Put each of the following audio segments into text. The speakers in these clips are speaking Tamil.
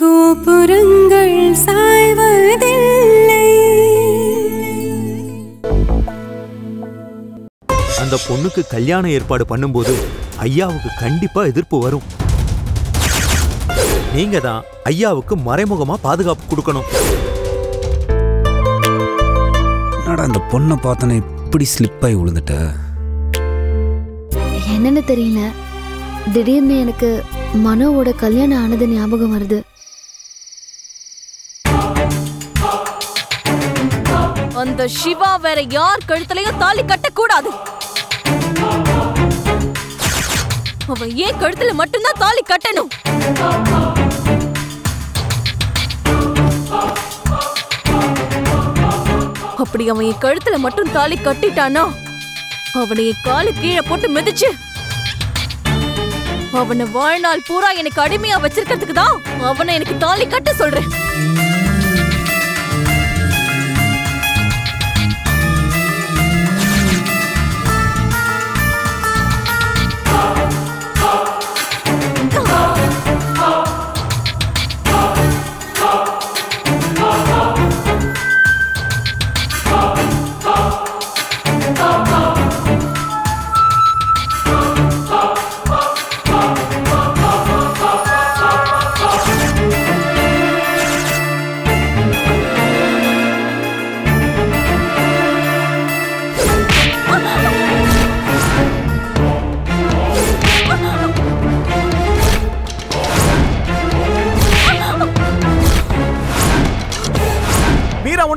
கோபுரங்கள் சாய்வதில்லை. அந்த பொண்ணுக்கு கல்யாண ஏற்பாடு பண்ணும்போது ஐயாவுக்கு கண்டிப்பா எதிர்ப்பு வரும். நீங்க தான் ஐயாவுக்கு மறைமுகமா பாதுகாப்பு கொடுக்கணும். அந்த பொண்ணை பார்த்தனே இப்படி ஸ்லிப்பாகி விழுந்துட்ட. என்னன்னு தெரியல, திடீர்னு எனக்கு மனோவோட கல்யாணம் ஆனது ஞாபகம் வருது. அந்த சிவா வேற யார் கழுத்துலயும் தாலி கட்ட கூடாது. அவன் ஏன் கழுத்துல மட்டும்தான் தாலி கட்டணும். அப்படி அவன் என் கழுத்துல மட்டும் தாலி கட்டிட்டானா அவனை என் காலு கீழே போட்டு மிதிச்சு அவனை வாழ்நாள் பூரா எனக்கு அடிமையா வச்சிருக்கிறதுக்கு தான் அவனை எனக்கு தாலி கட்ட சொல்றேன்.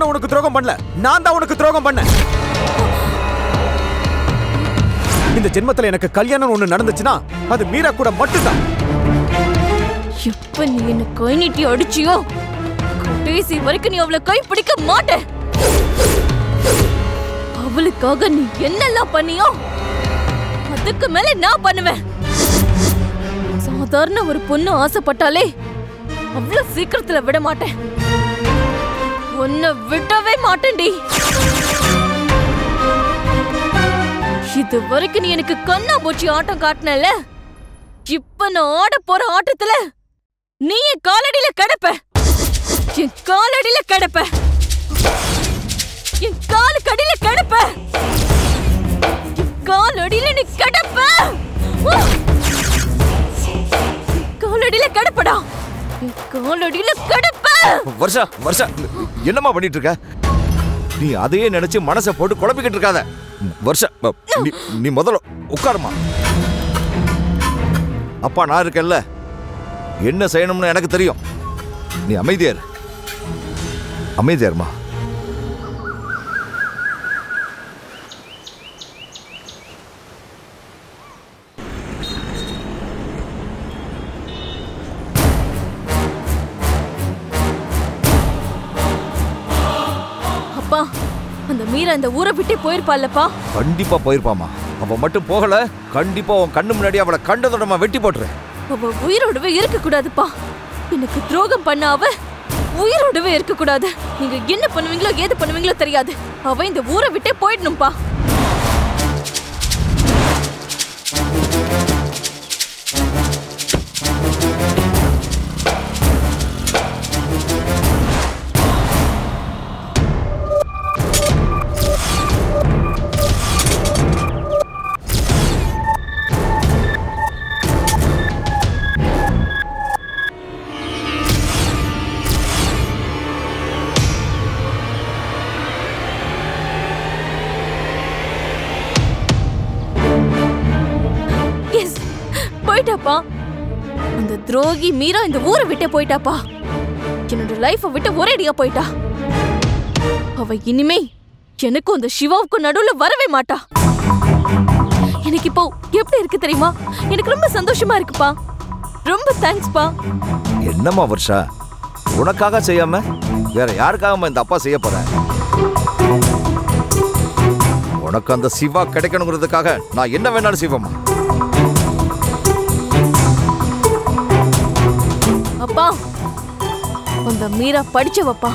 உனக்கு துரோகம் பண்ணல, நான் தான் உனக்கு துரோகம் பண்ண. இந்த ஜென்மத்துல எனக்கு கல்யாணம் ஒண்ணு நடந்துச்சுன்னா அது மீரா கூட மட்டும்தான். எப்ப நீ என்ன கை நீட்டி அடிச்சியோ கடைசி வரைக்கும் நீ அவளை கை பிடிக்க மாட்ட. அவளுக்காக நீ என்னெல்லாம் பண்ணியோ அதுக்கு மேல நான் பண்ணுவேன். சாதாரண ஒரு பொண்ணு ஆசைப்பட்டாலே அவ்வளவு சீக்கிரத்துல விட மாட்டேன். உன்னை விடவே மாட்டேன்டி. இது வரைக்கும் நீ எனக்கு கண்ணா போச்சு ஆட்டம் காட்டினல, இப்ப நான் ஆட போற ஆட்டத்துல நீ என் காலடியில கிடப்ப. என் காலடியில கிடப்ப. என் காலு கடியில கிடப்ப. காலடியில நீ கிடப்ப. காலடியில கிடப்படா. காலடியில கிடப்ப. வருஷா வருஷா என்னமா பண்ணிட்டு இருக்க? நீ அதையே நினைச்சு மனசை போட்டு குழப்பிக்கிட்டு இருக்காத. வருஷா நீ முதல்ல உட்காருமா. அப்பா நான் இருக்கேன்ல, என்ன செய்யணும்னு எனக்கு தெரியும். நீ அமைதியார், அமைதியார்மா. அப்பா, அந்த மீரா இந்த ஊரை விட்டே போயிருப்பாள்லப்பா. கண்டிப்பா போயிருப்பாமா. அவ மட்டும் போகல, கண்டிப்பா உன் கண்ணு முன்னாடி அவளை கண்டதோடமா வெட்டி போட்டுறேன். அவ உயிரோடவே இருக்க கூடாதுப்பா. எனக்கு துரோகம் பண்ண அவ உயிரோடவே இருக்க கூடாது. நீங்க என்ன பண்ணுவீங்களோ ஏது பண்ணுவீங்களோ தெரியாது. அவ இந்த ஊரை விட்டே போயிடணும்பா. போயிட்டாப்பா. அந்த துரோகி மீரா இந்த ஊரை விட்டே போயிட்டாப்பா. என்னோட லைஃபை விட்டு ஒரேடியா போயிட்டா. அவ இனிமே எனக்கும் அந்த சிவாவுக்கும் நடுவுல வரவே மாட்டா. எனக்கு இப்போ எப்படி இருக்கு தெரியுமா? எனக்கு ரொம்ப சந்தோஷமா இருக்குப்பா. ரொம்ப தேங்க்ஸ்பா. என்னம்மா வருஷா, உனக்காக செய்யாம வேற யாருக்காக இந்த அப்பா செய்ய போற? உனக்கு அந்த சிவா கிடைக்கணுங்கிறதுக்காக நான் என்ன வேணாலும் செய்வேம்மா. அப்பா, அந்த மீரா படிச்சவப்பா.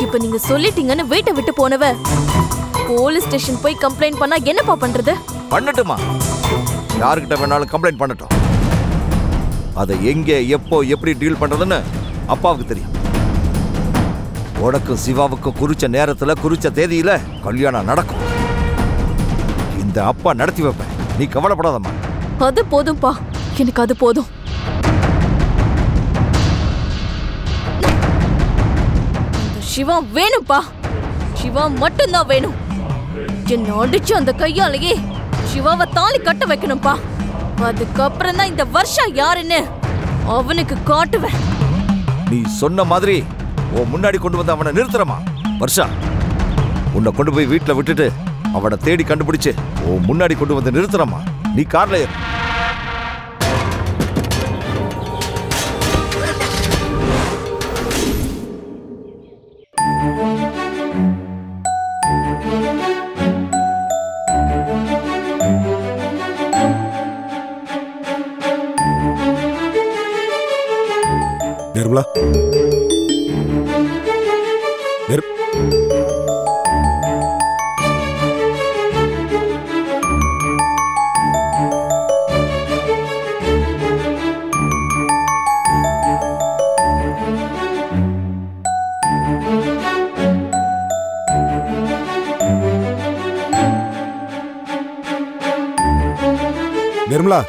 இப்ப நீங்க சொல்லிட்டீங்கன்னு வீட்டை விட்டு போனவ போலீஸ் ஸ்டேஷன் போய் கம்ப்ளைண்ட் பண்ணா என்னப்பா பண்றது? பண்ணட்டுமா, யாருக்கிட்ட வேணாலும் கம்ப்ளைண்ட் பண்ணட்டும். அதை எங்க எப்போ எப்படி டீல் பண்றதுன்னு அப்பாவுக்கு தெரியும். உனக்கும் சிவாவுக்கும் குறிச்ச நேரத்துல குறிச்ச தேதியில கல்யாணம் நடக்கும். இந்த அப்பா நடத்தி வைப்பேன், நீ கவலைப்படாதம்மா. அது போதும்பா, எனக்கு அது போதும். சிவா வேணும்பா, சிவா மட்டும்தான் வேணும். என்ன அடிச்சு அந்த கையாலேயே சிவாவை தாலி கட்ட வைக்கணும்பா. அதுக்கப்புறம் தான் இந்த வருஷம் யாருன்னு அவனுக்கு காட்டுவேன். நீ சொன்ன மாதிரி உன் முன்னாடி கொண்டு வந்து அவனை நிறுத்துறமா? வருஷா, உன்னை கொண்டு போய் வீட்டுல விட்டுட்டு அவனை தேடி கண்டுபிடிச்சு உன் முன்னாடி கொண்டு வந்து நிறுத்துறமா. நீ கார்ல ஏறு. நிர்மலா, நிர்மலா,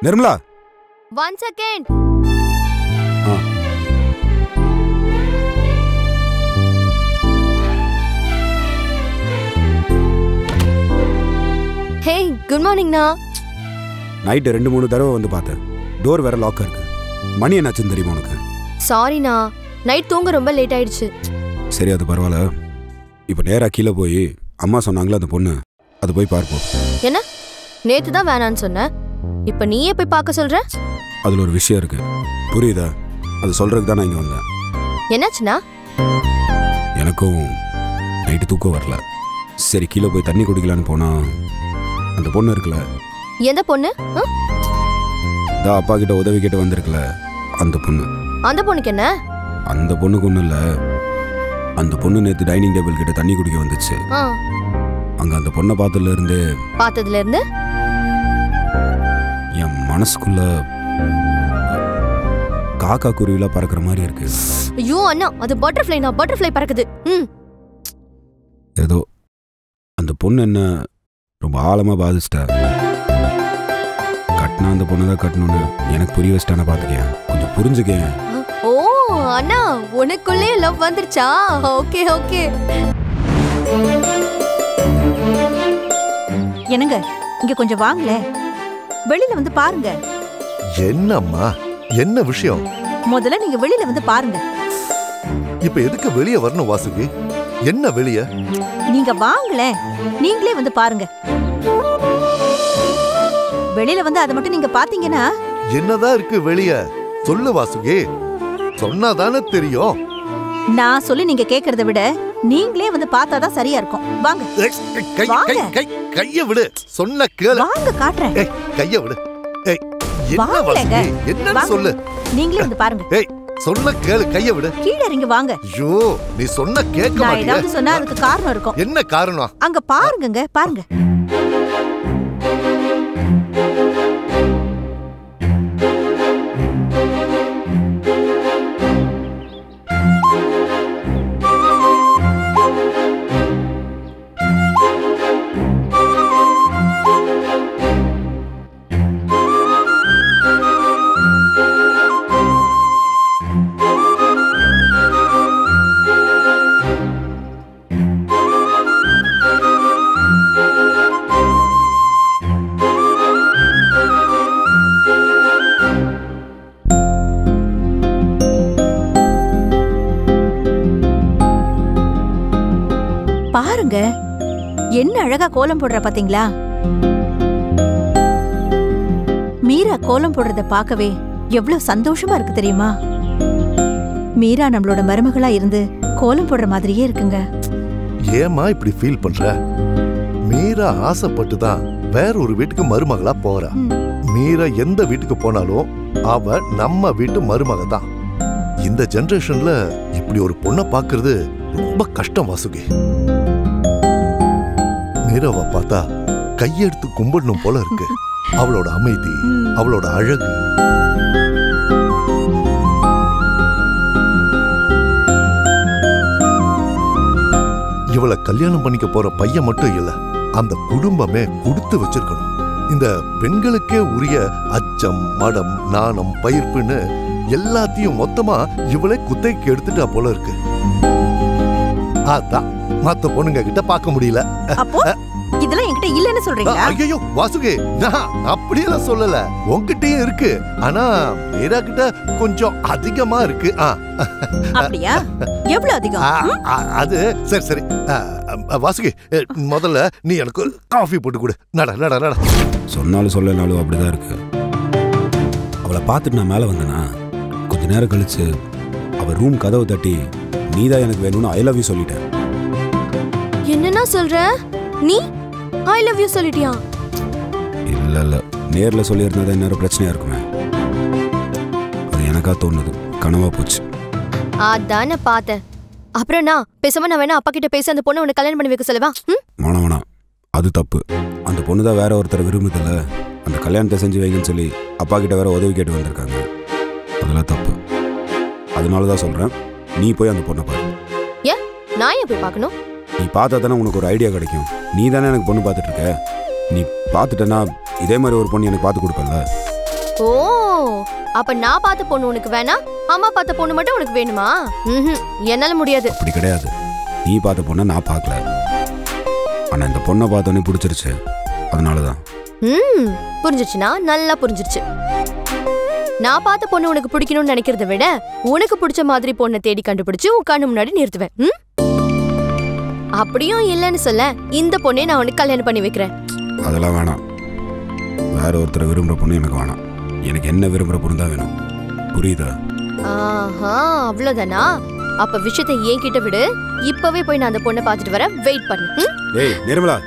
நிர்மலா, 1 செகண்ட். ஹே, குட் மார்னிங்ண்ணா. நைட்டு 2-3 தடவை வந்து பார்த்தேன். டோர் வேற லாக்கா இருக்கு. மணி என்னாச்சுன்னு தெரியுமா உனக்கு? சாரிண்ணா, நைட் தூங்க ரொம்ப லேட் ஆயிடுச்சு. சரி, அது பரவாயில்ல. இப்போ நேராக கீழே போய் அம்மா சொன்னாங்களே அந்த பொண்ணு, அது போய் பார்ப்போம். என்ன, நேத்து தான் வேணான்னு சொன்ன, இப்ப நீயே போய் பார்க்க சொல்ற? அதில் ஒரு விஷயம் இருக்கு, புரியுதா? அது சொல்றதுக்கு தான் நான் இங்கே வந்தேன். என்னாச்சுண்ணா? எனக்கும் நைட்டு தூக்கம் வரல. சரி, கீழே போய் தண்ணி குடிக்கலான்னு போனா அந்த பொண்ணு இருக்குல்ல. எந்த பொண்ணு? தான் அப்பா கிட்ட உதவி கிட்ட வந்திருக்குல்ல, அந்த பொண்ணு. அந்த பொண்ணுக்கு என்ன? அந்த பொண்ணுக்கு ஒன்றும் இல்லை. அந்த பொண்ணு நேற்று டைனிங் டேபிள் கிட்ட தண்ணி குடிக்க வந்துச்சு. அங்கே அந்த பொண்ணை பார்த்ததுல இருந்து என் மனசுக்குள்ள காக்கா குருவிலாம் பறக்கிற மாதிரி இருக்கு. ஐயோ அண்ணா, அது பட்டர்ஃப்ளைனா? பட்டர்ஃப்ளை பறக்குது. ஏதோ அந்த பொண்ணு என்ன ரொம்ப ஆழமா பாதிச்சிட்டா. கட்டினா அந்த பொண்ணு தான் கட்டணும்னு எனக்கு புரிய வச்சிட்டான. பார்த்துக்கேன், கொஞ்சம் புரிஞ்சுக்கேன். ஓ அண்ணா, உனக்குள்ளே லவ் வந்துருச்சா? Okay okay. என்னங்க, இங்க கொஞ்சம் வாங்கல, வெளியில வந்து பாருங்க. என்னம்மா, என்ன விஷயம்? முதல்ல நீங்க வெளியில வந்து பாருங்க. இப்ப எதுக்கு வெளிய வரணும் வாசுகி? என்ன வெளிய? நீங்க வாங்கல, நீங்களே வந்து பாருங்க. வெளியில வந்து அதை மட்டும் நீங்க பாத்தீங்கன்னா. என்னதான் இருக்கு வெளிய? சொல்லு வாசுகி, சொன்னாதானே தெரியும். நான் சொல்லி நீங்க கேக்குறத விட நீங்களே வந்து பார்த்தாதான் சரியா இருக்கும். வாங்க. கைய விடு, சொன்ன கேளு. வாங்க, காட்டுறேன். கைய விடு. என்ன வாசுகி, என்னன்னு சொல்லு. நீங்களே வந்து பாருங்க. சொன்ன கேளு, கைய விடு. கீழ இறங்கி வாங்க. ஐயோ, நீ சொன்ன கேட்க மாட்டியா? நான் ஏதாவது சொன்னா அதுக்கு காரணம் இருக்கும். என்ன காரணம்? அங்க பாருங்கங்க, பாருங்க. பாருங்க, என்ன அழகா கோலம் போடுற பாத்தீங்களா? மீரா கோலம் போடுறத பார்க்கவே எவ்வளவு சந்தோஷமா இருக்கு தெரியுமா? மீரா நம்மளோட மருமகளா இருந்து கோலம் போடுற மாதிரியே இருக்குங்க. ஏமா இப்படி ஃபீல் பண்ற? மீரா ஆசைப்பட்டு தான் வேற ஒரு வீட்டுக்கு மருமகளா போறா. மீரா எந்த வீட்டுக்கு போனாலும் அவ நம்ம வீட்டு மருமக தான். இந்த ஜெனரேஷன்ல இப்படி ஒரு பொண்ணை பாக்குறது ரொம்ப கஷ்டம் வாசுகி. மீராவை பார்த்தா கையெடுத்து கும்பிடணும் போல இருக்கு. அவளோட அமைதி, அவளோட அழகு. இவளை கல்யாணம் பண்ணிக்க போற பையன் மட்டும் இல்ல, அந்த குடும்பமே கொடுத்து வச்சிருக்கணும். இந்த பெண்களுக்கே உரிய அச்சம், மடம், நாணம், பயிர்ப்புன்னு எல்லாத்தையும் மொத்தமா இவளே குத்தைக்கு எடுத்துட்டா போல இருக்கு. அதான் மத்த பொண்ணுங்க கிட்ட பார்க்க முடியல. அப்போ இதெல்லாம் என்கிட்ட இல்லன்னு சொல்றீங்களா? ஐயோ வாசுகி, நான் அப்படியெல்லாம் சொல்லல. உன்கிட்டயும் இருக்கு, ஆனா மீரா கிட்ட கொஞ்சம் அதிகமா இருக்கு. அப்படியா? எவ்வளவு அதிகம்? அது சரி சரி. வாசுகி, முதல்ல நீ எனக்கு ஒரு காஃபி போட்டு கொடு. நட நட நட. சொன்னாலும் சொல்லனாலும் அப்படிதான் இருக்கு. அவளை பார்த்துட்டு நான் மேலே வந்தேனா, கொஞ்ச நேரம் கழிச்சு அவள் ரூம் கதவை தட்டி நீதான் எனக்கு வேணும்னு ஐ லவ் யூ சொல்லிட்டேன். என்னன்னா சொல்ற நீ? ஐ லவ் யூ சொல்லிட்டியா? இல்ல இல்ல, நேர்ல சொல்லியிருந்தா இன்னொரு பிரச்சனையா இருக்குமே. அது எனக்கா தோணுது, கனவா போச்சு. அதான பார்த்தேன். அப்புறம் நான் பேசாம நான் வேணா அப்பா கிட்ட பேசி அந்த பொண்ணை உனக்கு கல்யாணம் பண்ணி வைக்க சொல்லவா? வேணாம், அது தப்பு. அந்த பொண்ணு தான் வேற ஒருத்தர் விரும்புதில்ல, அந்த கல்யாணத்தை செஞ்சு வைங்கன்னு சொல்லி அப்பா கிட்ட வேற உதவி கேட்டு வந்திருக்காங்க. அதெல்லாம் தப்பு. அதனாலதான் சொல்றேன், நீ போய் அந்த பொண்ணை பாரு. ஏன் நான் ஏன் போய் பார்க்கணும்? நீ பார்த்தா தானே உனக்கு ஒரு ஐடியா கிடைக்கும். நீ தானே எனக்கு பொண்ணு பார்த்துட்டு இருக்க. நீ பார்த்துட்டேன்னா இதே மாதிரி ஒரு பொண்ணு எனக்கு பார்த்து கொடுப்பல. ஓ, அப்ப நான் பார்த்த பொண்ணு உனக்கு வேணா, அம்மா பார்த்த பொண்ணு மட்டும் உனக்கு வேணுமா? என்னால முடியாது. அப்படி கிடையாது. நீ பார்த்த பொண்ணை நான் பார்க்கல, ஆனா இந்த பொண்ணை பார்த்தோன்னே பிடிச்சிருச்சு. அதனாலதான். புரிஞ்சிச்சுன்னா நல்லா புரிஞ்சிருச்சு. நான் பார்த்த பொண்ணு உனக்கு பிடிக்கணும்னு நினைக்கிறத விட உனக்கு பிடிச்ச மாதிரி பொண்ணை தேடி கண்டுபிடிச்சு உன் கண்ணு முன்னாடி நிறுத்துவேன். அப்படியும் இல்லைன்னு சொல்ல, இந்த பொண்ணை நான் உனக்கு கல்யாணம் பண்ணி வைக்கிறேன். அதெல்லாம் வேணாம். வேற ஒருத்தரை விரும்புற பொண்ணு எனக்கு வேணாம். எனக்கு என்ன விரும்புற பொண்ணு தான் வேணும். புரியுதா? ஆஹா, அவ்வளவுதானா? அப்ப விஷயத்தை என்கிட்ட விடு. இப்பவே போய் நான் அந்த பொண்ணை பார்த்துட்டு வரேன். வெயிட் பண்ணு. ஏய் நிர்மலா,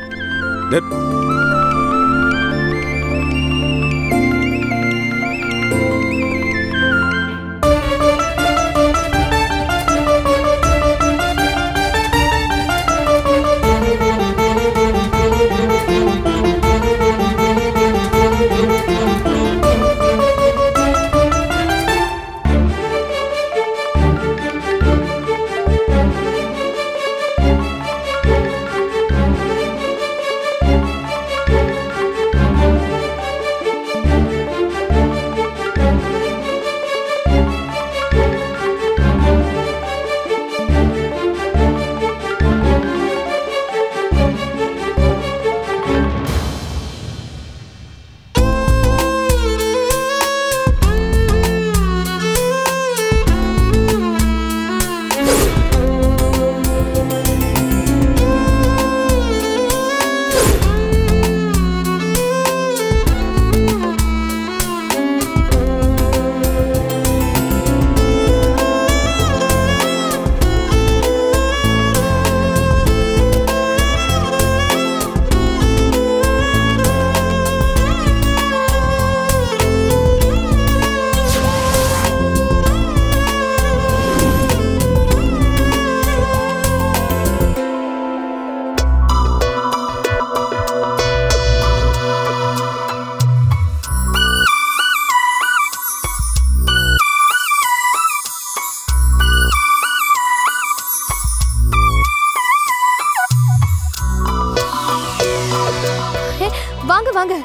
வாங்க வாங்க.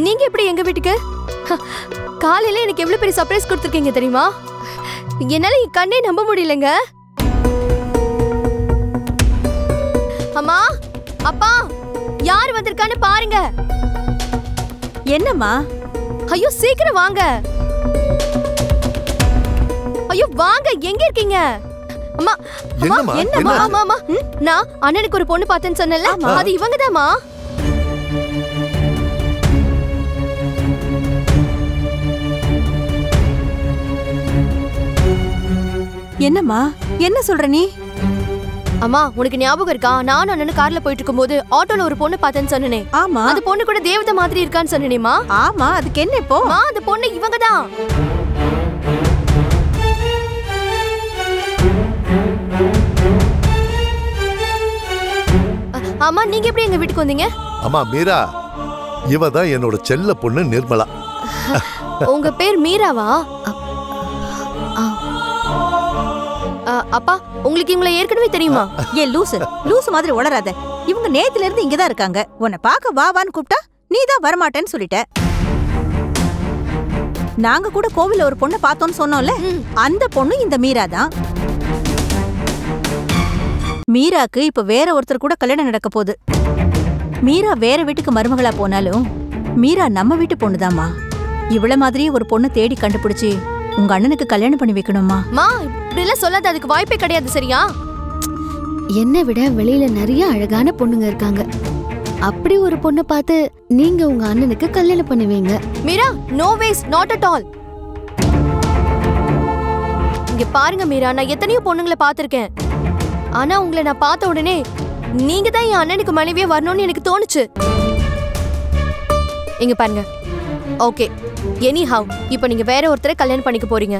நீங்க எப்படி எங்க வீட்டுக்கு? காலையில எனக்கு எவ்வளவு பெரிய சர்ப்ரைஸ் கொடுத்துருக்கீங்க தெரியுமா? என்னால என் கண்ணே நம்ப முடியலங்க. அம்மா, அப்பா, யார் வந்திருக்கான்னு பாருங்க. என்னம்மா? ஐயோ சீக்கிரம் வாங்க. ஐயோ வாங்க, எங்க இருக்கீங்க? அம்மா, என்னம்மா? ஆமா ஆமா, நான் அண்ணனுக்கு ஒரு பொண்ணு பார்த்தேன்னு சொன்னேன்ல, அது இவங்கதாம்மா. என்னம்மா, என்ன சொல்ற நீ? அம்மா, உனக்கு ஞாபகம் இருக்கா? நான் அண்ணனு கார்ல போயிட்டு இருக்கும்போது ஆட்டோல ஒரு பொண்ணு பார்த்தேன்னு சொன்னனே. ஆமா, அந்த பொண்ணு கூட தேவதை மாதிரி இருக்கான்னு சொன்னேமா. ஆமா, அதுக்கு என்ன இப்போ? அந்த பொண்ணு இவங்கதான். அம்மா, நீங்க எப்படி எங்க வீட்டுக்கு வந்தீங்க? அம்மா மீரா, இவ தான் என்னோட செல்ல பொண்ணு நிர்மலா. உங்க பேர் மீராவா? அப்பா, உங்களுக்கு இவங்களை ஏற்கனவே தெரியுமா? ஏன் லூசு மாதிரி உளராத. இவங்க நேத்துல இருந்து இங்கதான் இருக்காங்க. உன்னை பார்க்க வாவான்னு கூப்பிட்டா நீ தான் வரமாட்டேன்னு சொல்லிட்ட. நாங்க கூட கோவில்ல ஒரு பொண்ணை பார்த்தோம்னு சொன்னோம்ல, அந்த பொண்ணு இந்த மீரா தான். மீராக்கு இப்ப வேற ஒருத்தர் கூட கல்யாணம் நடக்க போகுது. மீரா வேற வீட்டுக்கு மருமகளா போனாலும் மீரா நம்ம வீட்டு பொண்ணுதாம்மா. இவ்வளவு மாதிரி ஒரு பொண்ணு தேடி கண்டுபிடிச்சு உங்க அண்ணனுக்கு கல்யாணம் பண்ணி வைக்கணுமா? மா, இப்படி எல்லாம் சொல்லாத, அதுக்கு வாய்ப்பே கிடையாது. சரியா? என்னை விட வெளியில நிறைய அழகான பொண்ணுங்க இருக்காங்க. அப்படி ஒரு பொண்ணை பார்த்து நீங்க உங்க அண்ணனுக்கு கல்யாணம் பண்ணுவீங்க? Meera, no ways, not at all. இங்க பாருங்க மீரா, நான் எத்தனையோ பொண்ணுங்களை பார்த்திருக்கேன். ஆனா உங்களை நான் பார்த்த உடனே நீங்க தான் என் அண்ணனுக்கு மனைவியே வரணும்னு எனக்கு தோணுச்சு. இங்க பாருங்க. ஓகே, எனி ஹவ், இப்போ நீங்க வேற ஒருத்தரை கல்யாணம் பண்ணிக்க போறீங்க.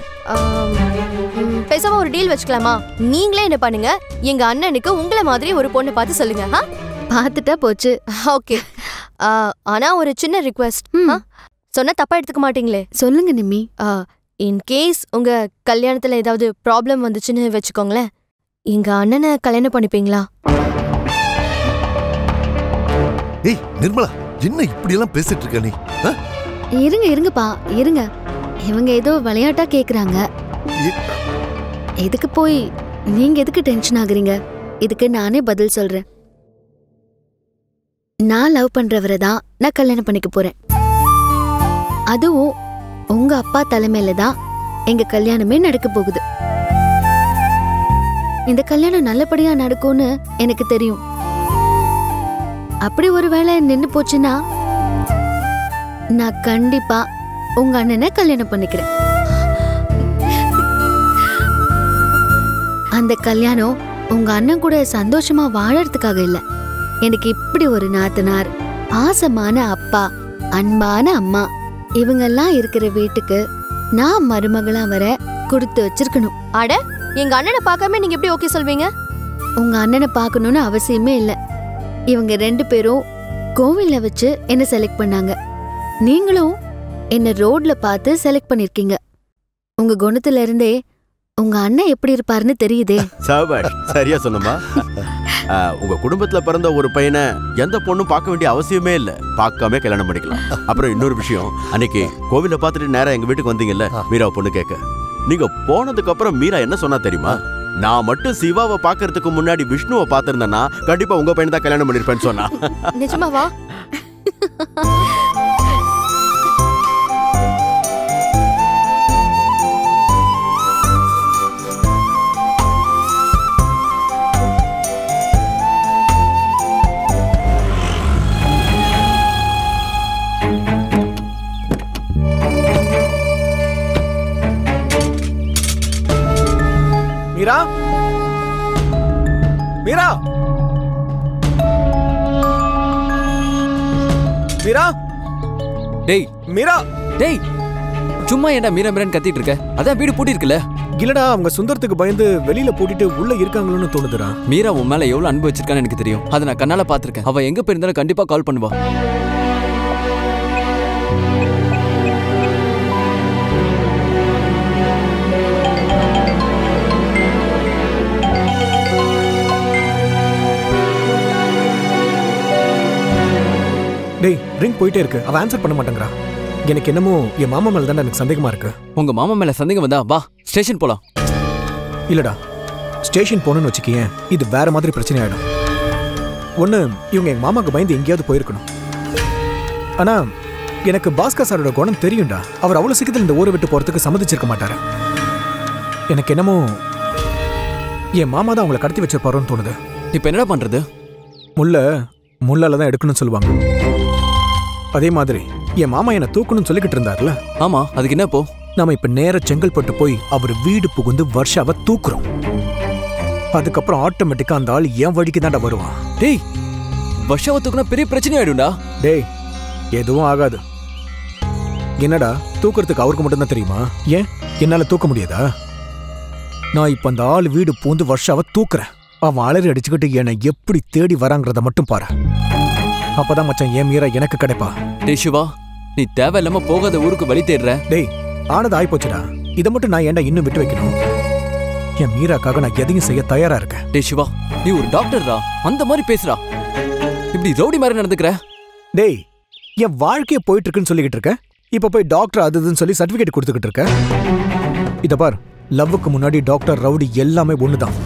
பேசாம ஒரு டீல் வச்சுக்கலாமா? நீங்களே என்ன பண்ணுங்க, எங்க அண்ணனுக்கு உங்களை மாதிரி ஒரு பொண்ணு பார்த்து சொல்லுங்க. பார்த்துட்டா போச்சு. ஓகே. ஆனா ஒரு சின்ன ரிக்வெஸ்ட். சொன்னா தப்பா எடுத்துக்க மாட்டீங்களே? சொல்லுங்க நிம்மி. இன் கேஸ் உங்க கல்யாணத்துல ஏதாவது ப்ராப்ளம் வந்துச்சுன்னு வச்சுக்கோங்களேன், எங்க அண்ணனை கல்யாணம் பண்ணிப்பீங்களா? ஏய் நிர்மலா, என்ன இப்படி எல்லாம் பேசிட்டு இருக்க நீ? இருங்கப்பா, இருங்க. இவங்க ஏதோ விளையாட்டா கேக்குறாங்க. எதுக்கு போய் நீங்க எதுக்கு டென்ஷன் ஆகுறீங்க? இதுக்கு நானே பதில் சொல்றேன். நான் லவ் பண்றவரை தான் நான் கல்யாணம் பண்ணிக்க போறேன். அதுவும் உங்க அப்பா தலைமையில தான் எங்க கல்யாணமே நடக்க போகுது. இந்த கல்யாணம் நல்லபடியா நடக்கும்னு எனக்கு தெரியும். அப்படி ஒருவேளை நின்னு போச்சுன்னா நான் கண்டிப்பா உங்க அண்ணனை கல்யாணம் பண்ணிக்கிறேன். அந்த கல்யாணம் உங்க அண்ணன் கூட சந்தோஷமா வாழறதுக்காக இல்ல. எனக்கு இப்படி ஒரு நாத்தனார், பாசமான அப்பா, அன்பான அம்மா, இவங்கெல்லாம் இருக்கிற வீட்டுக்கு நான் மருமகளா வர கொடுத்து வச்சிருக்கணும். அட, எங்க அண்ணனை பார்க்காம நீங்க எப்படி ஓகே சொல்வீங்க? உங்க அண்ணனை பார்க்கணும்னு அவசியமே இல்ல. இவங்க 2 பேரும் கோவில்ல வச்சு என்ன செலக்ட் பண்ணாங்க. நீங்களும் என்ன ரோட்ல பார்த்து செலக்ட் பண்ணிருக்கீங்க. உங்க குணத்துல இருந்தே உங்க அண்ணன் எப்படி இருப்பாருன்னு தெரியுதே. சாபாஷ், சரியா சொன்னமா. உங்க குடும்பத்துல பிறந்த ஒரு பையனை எந்த பொண்ணும் பார்க்க வேண்டிய அவசியமே இல்ல, பார்க்காம கல்யாணம் பண்ணிக்கலாம். அப்புறம் இன்னொரு விஷயம், அன்னைக்கு கோவில பார்த்துட்டு நேரா எங்க வீட்டுக்கு வந்தீங்கல்ல மீரா பொண்ணு கேட்க. நீங்க போனதுக்கு அப்புறம் மீரா என்ன சொன்னா தெரியுமா? நான் மட்டும் சிவாவை பாக்குறதுக்கு முன்னாடி விஷ்ணுவை பார்த்திருந்தேன்னா கண்டிப்பா உங்க பையன் தான் கல்யாணம் பண்ணிருப்பேன்னு சொன்னா. நிஜமாவா? மீரா, மீரா, மீரா, டேய் மீரா, டேய், சும்மா ஏன்டா மீரா மீரான்னு கத்திட்டு இருக்க? அதான் வீடு பூட்டி இருக்குல்ல. இல்லடா, அவங்க சுந்தரத்துக்கு பயந்து வெளியில பூட்டிட்டு உள்ள இருக்காங்களோன்னு தோணுதுடா. மீரா உன் மேல எவ்வளவு அன்பு வச்சிருக்கான்னு எனக்கு தெரியும். அதை நான் கண்ணால பாத்திருக்கேன். அவ எங்க போயிருந்தாலும் கண்டிப்பா கால் பண்ணுவா. டேய், ரிங் போயிட்டே இருக்கு, அவ ஆன்சர் பண்ண மாட்டேங்கிறா. எனக்கு என்னமோ என் மாமா மேல தான் எனக்கு சந்தேகமா இருக்கு. உங்க மாமா மேல சந்தேகம் வந்தா வா ஸ்டேஷன் போலாம். இல்லடா, ஸ்டேஷன் போகணும்னு வச்சுக்கேன், இது வேற மாதிரி பிரச்சனை ஆயிடும். ஒண்ணு, இவங்க எங்க மாமாக்கு பயந்து எங்கேயாவது போயிருக்கணும். ஆனா எனக்கு பாஸ்கர் சாரோட குணம் தெரியும்டா. அவர் அவ்வளவு சீக்கிரத்தில் இந்த ஊரை விட்டு போறதுக்கு சம்மதிச்சிருக்க மாட்டாரு. எனக்கு என்னமோ என் மாமா தான் அவங்களை கடத்தி வச்சிருப்பாரோன்னு தோணுது. இப்ப என்ன பண்றது? முள்ளால தான் எடுக்கணும்னு சொல்லுவாங்க. அதே மாதிரி என் மாமா என்ன தூக்கணும்னு சொல்லிக்கிட்டு இருந்தாருல. ஆமா, அதுக்கு என்ன இப்போ? நாம இப்ப நேர செங்கல்பட்டு போய் அவர் வீடு புகுந்து வர்ஷாவை தூக்குறோம். அதுக்கப்புறம் ஆட்டோமேட்டிக்கா அந்த ஆள் என் வழிக்கு தான்டா வருவான். டேய், வர்ஷாவை தூக்குனா பெரிய பிரச்சனை ஆயிடும்டா. டேய், எதுவும் ஆகாது. என்னடா, தூக்குறதுக்கு அவருக்கு மட்டும்தான் தெரியுமா? ஏன் என்னால தூக்க முடியாதா? நான் இப்ப அந்த ஆள் வீடு பூந்து வர்ஷாவை தூக்குறேன். அவன் அலறி அடிச்சுக்கிட்டு என்னை எப்படி தேடி வராங்கிறத மட்டும் பாரு. அப்பதான் மச்சான் என் மீரா எனக்கு கிடைப்பா. டேய் சிவா, நீ தேவையில்லாம போகாத ஊருக்கு வழி தேடுற. டேய் ஆனது ஆயிப்போச்சுடா. இதை மட்டும் நான் ஏன்டா இன்னும் விட்டு வைக்கணும்? என் மீராக்காக நான் எதையும் செய்ய தயாரா இருக்கேன். டேய் சிவா, நீ ஒரு டாக்டர்டா, அந்த மாதிரி பேசுறா. இப்படி ரவுடி மாதிரி நடந்துக்கிற. டேய் என் வாழ்க்கைய போயிட்டு இருக்குன்னு சொல்லிக்கிட்டு இருக்க, இப்ப போய் டாக்டர் அதுன்னு சொல்லி சர்டிபிகேட் கொடுத்துக்கிட்டு இருக்க. இத பார், லவ்வுக்கு முன்னாடி டாக்டர் ரவுடி எல்லாமே ஒண்ணுதான்.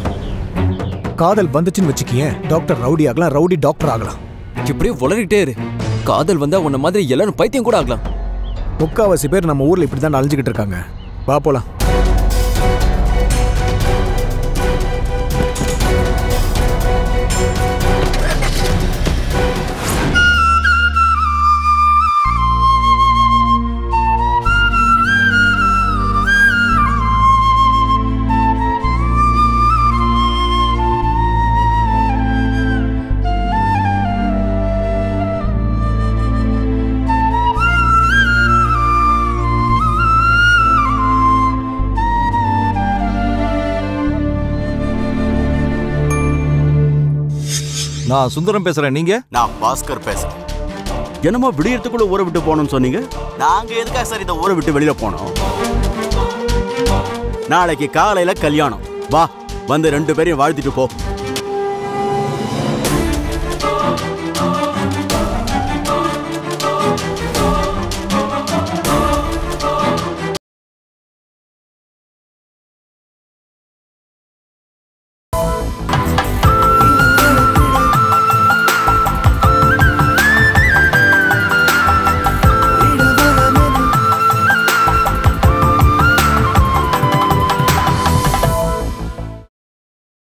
காதல் வந்துச்சுன்னு வச்சுக்கியேன், டாக்டர் ரவுடி ஆகலாம், ரவுடி டாக்டர் ஆகலாம். இப்படியே உளறிட்டே இரு. காதல் வந்தா உன்ன மாதிரி எல்லாரும் பைத்தியம் கூட ஆகலாம். முக்காவாசி பேர் நம்ம ஊர்ல இப்படிதான் அழிஞ்சுக்கிட்டு இருக்காங்க. வா போலாம். நான் சுந்தரம் பேசுறேன். நீங்க? நான் பாஸ்கர் பேசுறேன். என்னமோ விடியறதுக்குள்ள ஊரை விட்டு போகணும்னு சொன்னீங்க. நாங்க எதுக்காக சார் இந்த ஊரை விட்டு வெளியில போனோம்? நாளைக்கு காலையில கல்யாணம். வா, வந்து 2 பேரையும் வாழ்த்திட்டு போ.